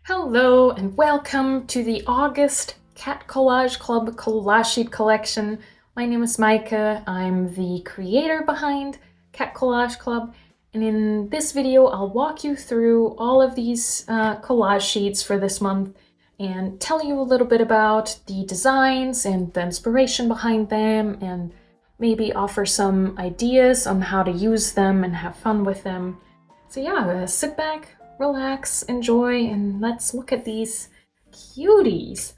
Hello and welcome to the August Cat Collage Club Collage Sheet Collection. My name is Micah. I'm the creator behind Cat Collage Club, and in this video I'll walk you through all of these collage sheets for this month and tell you a little bit about the designs and the inspiration behind them, and maybe offer some ideas on how to use them and have fun with them. So yeah, sit back, relax, enjoy, and let's look at these cuties.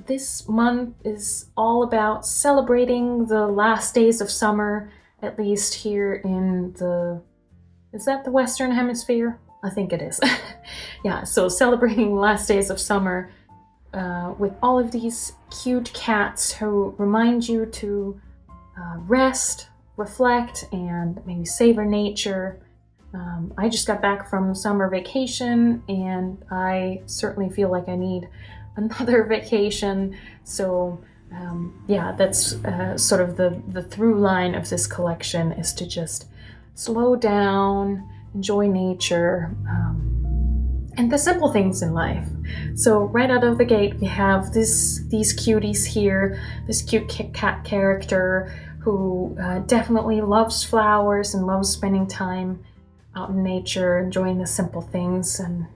This month is all about celebrating the last days of summer, at least here in is that the Western Hemisphere? I think it is. Yeah, so celebrating the last days of summer with all of these cute cats who remind you to rest, reflect, and maybe savor nature. I just got back from summer vacation and I certainly feel like I need another vacation. So yeah, that's sort of the through line of this collection, is to just slow down, enjoy nature, and the simple things in life. So right out of the gate, we have these cuties here, this cute cat character who definitely loves flowers and loves spending time out in nature, enjoying the simple things. And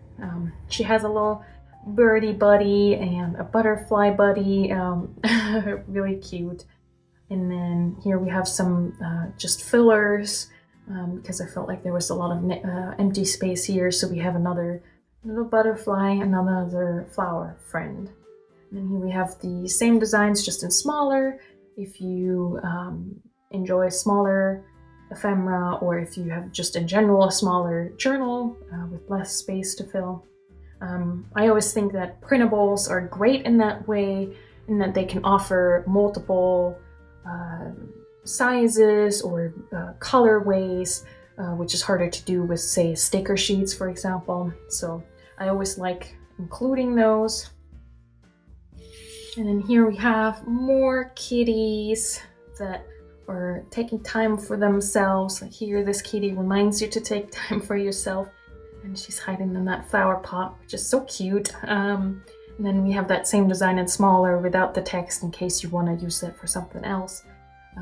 she has a little birdie buddy and a butterfly buddy, really cute. And then here we have some just fillers, because I felt like there was a lot of empty space here. So we have another little butterfly, another flower friend. And then here we have the same designs, just in smaller. If you enjoy smaller ephemera, or if you have just in general a smaller journal with less space to fill. I always think that printables are great in that way, in that they can offer multiple sizes or colorways, which is harder to do with, say, sticker sheets, for example. So I always like including those. And then here we have more kitties that are taking time for themselves. Like here, this kitty reminds you to take time for yourself, and she's hiding in that flower pot, which is so cute. And then we have that same design in smaller without the text, in case you want to use it for something else.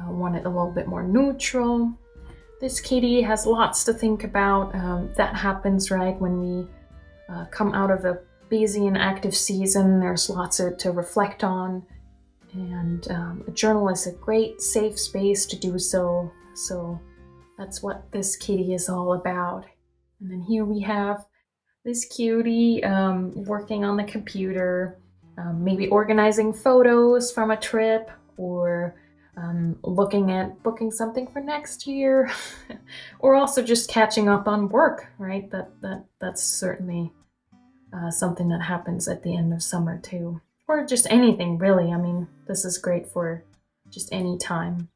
Want it a little bit more neutral. This kitty has lots to think about. That happens right when we come out of a busy and active season. There's lots to reflect on. And a journal is a great safe space to do so. So that's what this kitty is all about. And then here we have this cutie working on the computer, maybe organizing photos from a trip, or looking at booking something for next year, or also just catching up on work, right? That's certainly something that happens at the end of summer too. Or just anything, really. I mean, this is great for just any time.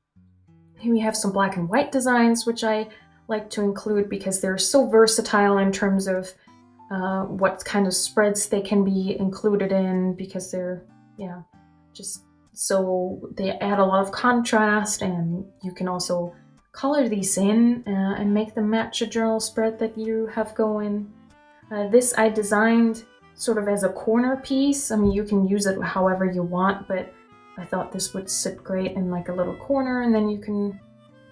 Here we have some black and white designs, which I like to include because they're so versatile in terms of what kind of spreads they can be included in, because they're, yeah, just so they add a lot of contrast, and you can also color these in and make them match a journal spread that you have going. This I designed sort of as a corner piece. I mean, you can use it however you want, but I thought this would sit great in like a little corner, and then you can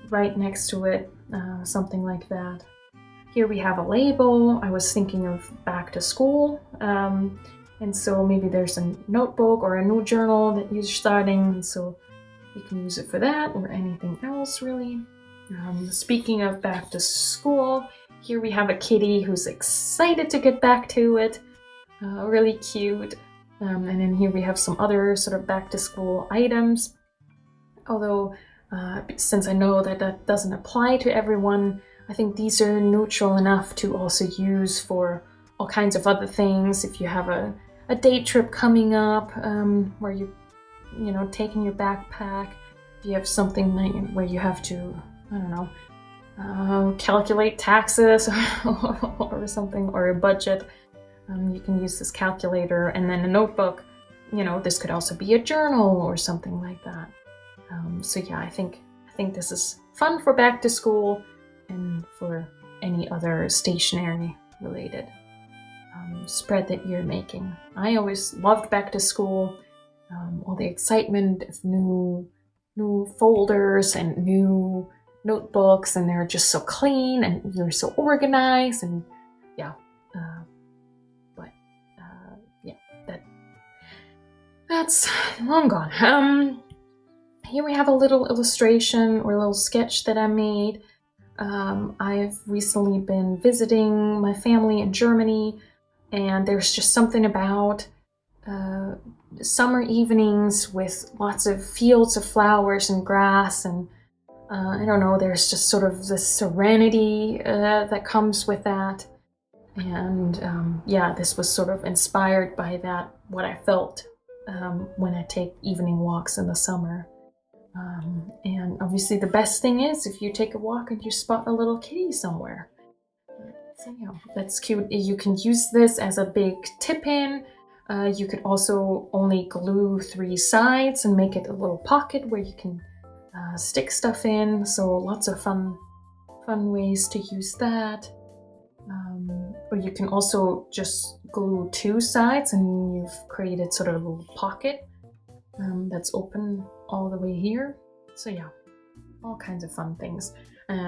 write next to it, something like that. Here we have a label. I was thinking of back to school, and so maybe there's a notebook or a new journal that you're starting, and so you can use it for that or anything else, really. Speaking of back to school, here we have a kitty who's excited to get back to it. Really cute. And then here we have some other sort of back to school items. Although, since I know that doesn't apply to everyone, I think these are neutral enough to also use for all kinds of other things. If you have a day trip coming up, where you taking your backpack, if you have something where you have to, I don't know, calculate taxes or something, or a budget. You can use this calculator. And then a notebook, this could also be a journal or something like that. So yeah, I think this is fun for back to school and for any other stationery related spread that you're making. I always loved back to school, all the excitement of new folders and new notebooks, and they're just so clean and you're so organized, and yeah. That's long gone. Here we have a little illustration or a little sketch that I made. I've recently been visiting my family in Germany, and there's just something about summer evenings with lots of fields of flowers and grass, and I don't know, there's just sort of this serenity that comes with that. And yeah, this was sort of inspired by that, what I felt when I take evening walks in the summer. And obviously the best thing is if you take a walk and you spot a little kitty somewhere. So yeah, that's cute. You can use this as a big tip-in. You could also only glue 3 sides and make it a little pocket where you can stick stuff in. So lots of fun ways to use that. Or you can also just glue 2 sides and you've created sort of a little pocket that's open all the way here. So yeah, all kinds of fun things.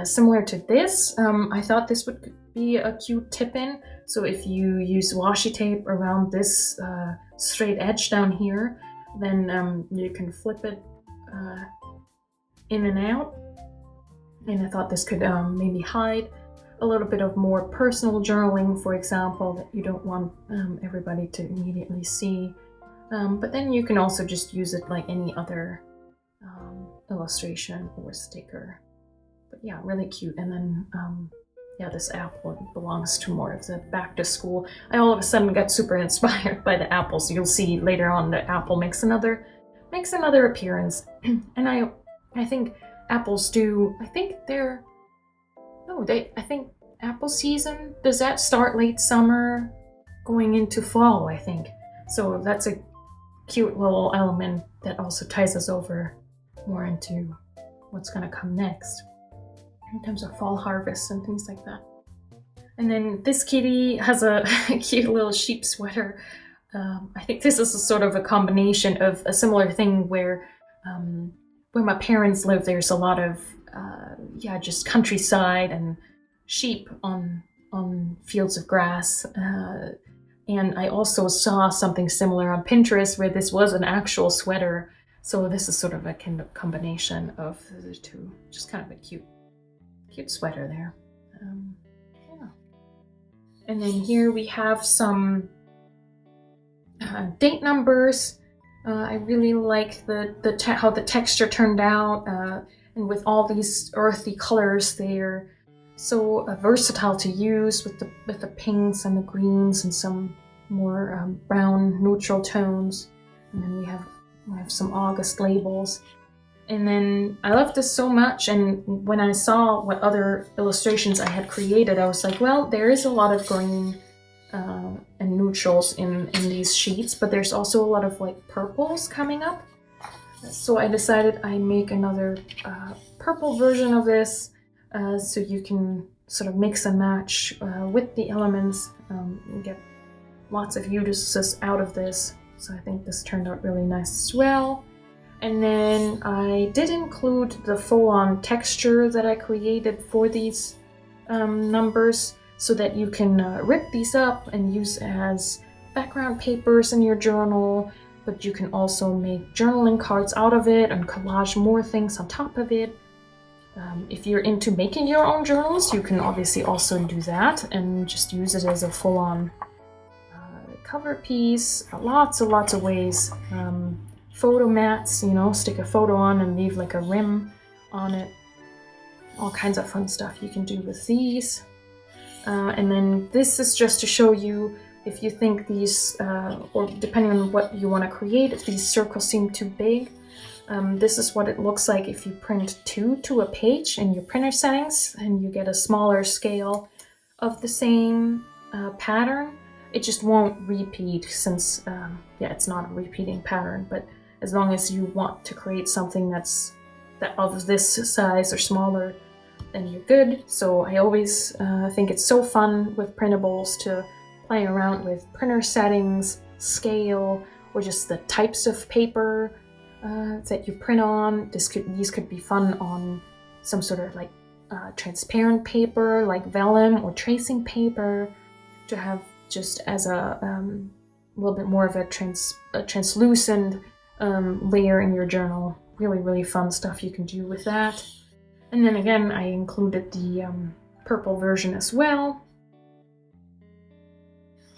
Similar to this, I thought this would be a cute tip-in. So if you use washi tape around this straight edge down here, then you can flip it in and out. And I thought this could maybe hide a little bit of more personal journaling, for example, that you don't want everybody to immediately see. But then you can also just use it like any other illustration or sticker. But yeah, really cute. And then yeah, this apple belongs to more of the back to school. I all of a sudden got super inspired by the apples. You'll see later on the apple makes another appearance. And I think apples do, I think apple season, does that start late summer going into fall, I think. So that's a cute little element that also ties us over more into what's going to come next in terms of fall harvest and things like that. And then this kitty has a cute little sheep sweater. I think this is a sort of a combination of a similar thing where my parents live, there's a lot of just countryside and sheep on fields of grass. And I also saw something similar on Pinterest where this was an actual sweater. So this is sort of a kind of combination of the two. Just kind of a cute sweater there. Yeah. And then here we have some date numbers. I really like how the texture turned out. And with all these earthy colors, they're so versatile to use with the pinks and the greens and some more brown neutral tones. And then we have some August labels. And then I love this so much, and when I saw what other illustrations I had created, I was like, well, there is a lot of green and neutrals in these sheets, but there's also a lot of like purples coming up. So I decided I'd make another purple version of this, so you can sort of mix and match with the elements and get lots of uses out of this. So I think this turned out really nice as well. And then I did include the full-on texture that I created for these numbers so that you can rip these up and use as background papers in your journal, but you can also make journaling cards out of it and collage more things on top of it. If you're into making your own journals, you can obviously also do that and just use it as a full-on cover piece. Lots and lots of ways. Photo mats, stick a photo on and leave like a rim on it. All kinds of fun stuff you can do with these. And then this is just to show you if you think these, or depending on what you want to create, if these circles seem too big. This is what it looks like if you print 2 to a page in your printer settings and you get a smaller scale of the same pattern. It just won't repeat since, it's not a repeating pattern, but as long as you want to create something that's of this size or smaller, then you're good. So I always think it's so fun with printables to playing around with printer settings, scale, or just the types of paper that you print on. These could be fun on some sort of like transparent paper like vellum or tracing paper, to have just as a little bit more of a translucent layer in your journal. Really, really fun stuff you can do with that. And then again, I included the purple version as well.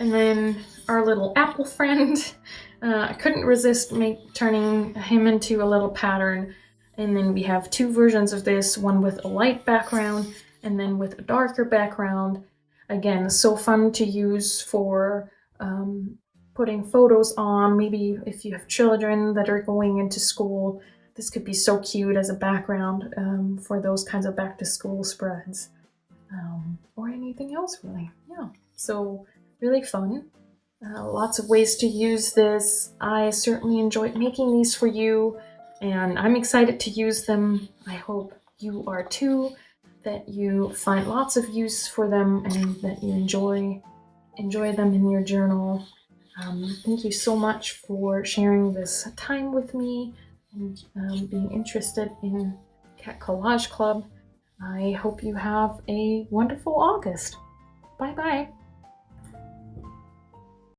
And then our little apple friend, I couldn't resist turning him into a little pattern. And then we have two versions of this, one with a light background and then with a darker background. Again, so fun to use for putting photos on. Maybe if you have children that are going into school, this could be so cute as a background for those kinds of back to school spreads, or anything else really. Yeah, so really fun. Lots of ways to use this. I certainly enjoyed making these for you, and I'm excited to use them. I hope you are too, that you find lots of use for them and that you enjoy them in your journal. Thank you so much for sharing this time with me and being interested in Cat Collage Club. I hope you have a wonderful August. Bye bye.